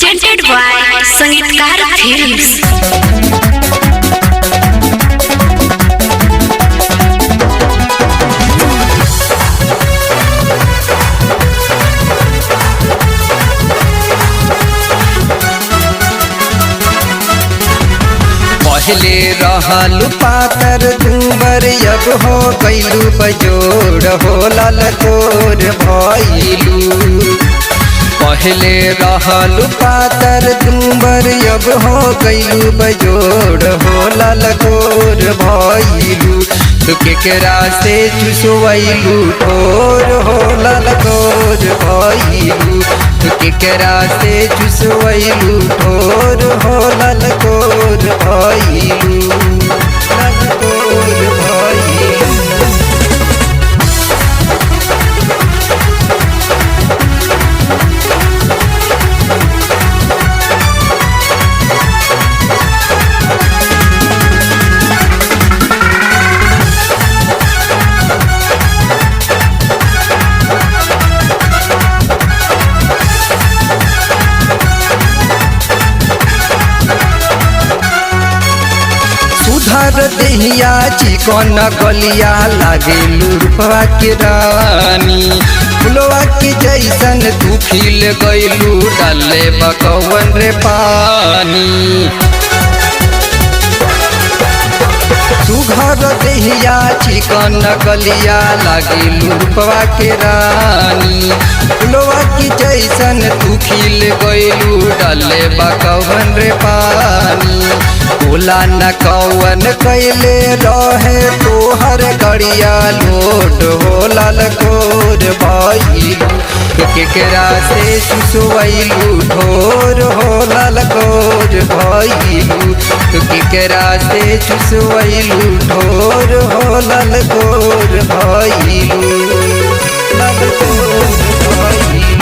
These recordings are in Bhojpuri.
presented by Sangeetkar Films. पहले रहलू पातर दुबर अब हो गईलू बजोड़ हो ललकोर भइलू। पहले रहलू पातर दुबर अब हो गईलू बजोड़ हो ललकोर भइलू। तो केकरा से चुसवैलू ठोर हो ललकोर भइलू। तो केकरा से चुसवैलू ठोर हो ललकोर भइलू। ललकोर भइलू। सुधर देहिया चिकन गलिया लागे लूरपा के रानी। फुलवा के जैसन तू खिल गईलू डाले बकवन रे पानी। सुघर देहिया चिकन गलिया लागे लूरपा के रानी। फुलवा की जैसन तू खिल गईलू डाले बकवन रे पानी। बोला न कौन कैले रहे तोहर गड़िया लोड हो ललकोर भइलू। केकरा से चुसवैलू ठोर हो ललकोर भइलू। केकरा से चुसवैलू ठोर हो ललकोर भइलू। ललकोर भइलू।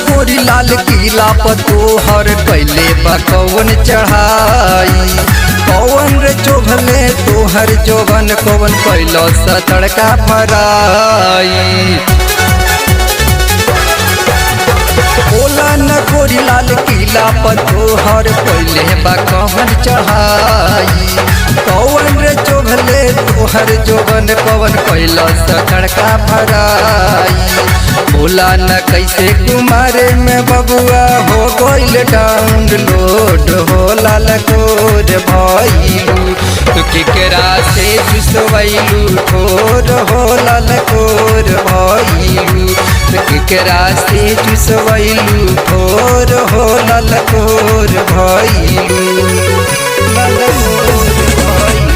गोरी लाल किला पर तोहर कैले बकवन चढ़ाई। कौन रे चोभले तोहर जोबन कौन कैलो सतड़का फराई। बोला न गोरी लाल किला पर तोहर कैले बकवन चढ़ाई। कौन रे चोभले तोहर जोबन कौन कैलो सतड़का फराई। बोला न कैसे कुमारे में बबुआ हो गईल डाउनलोड हो ललकोर भइलू। तो केकरा से चुसवैलू ठोर हो ललकोर भइलू। तो केकरा से चुसवैलू ठोर हो ललकोर भइलू। ललकोर भइलू।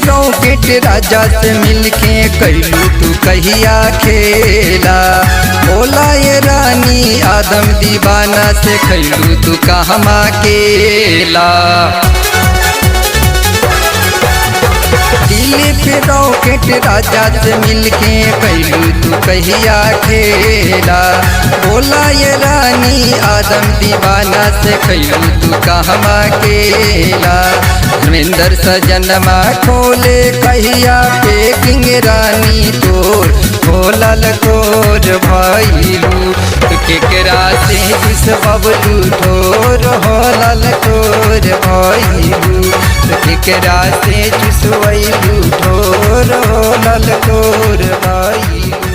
रॉकेट राजा से मिलके कैलू तू कहिया खेला। बोला ये रानी आदम दीवाना से कैलू तू कहमा केला। दिलीप रॉकेट राजा से मिलके कैलू तू कहिया खेला। बोला ये रानी आदम दीवाना से कैलू तू कहमा केला। धर्मेंद्र सजनमा खोले कहिया पेकिंग रानी तोर हो ललकोर भइलू। केकरा से चुसवैलू ठोर हो ललकोर भइलू। केकरा से चुसवैलू ठोर हो ललकोर भइलू।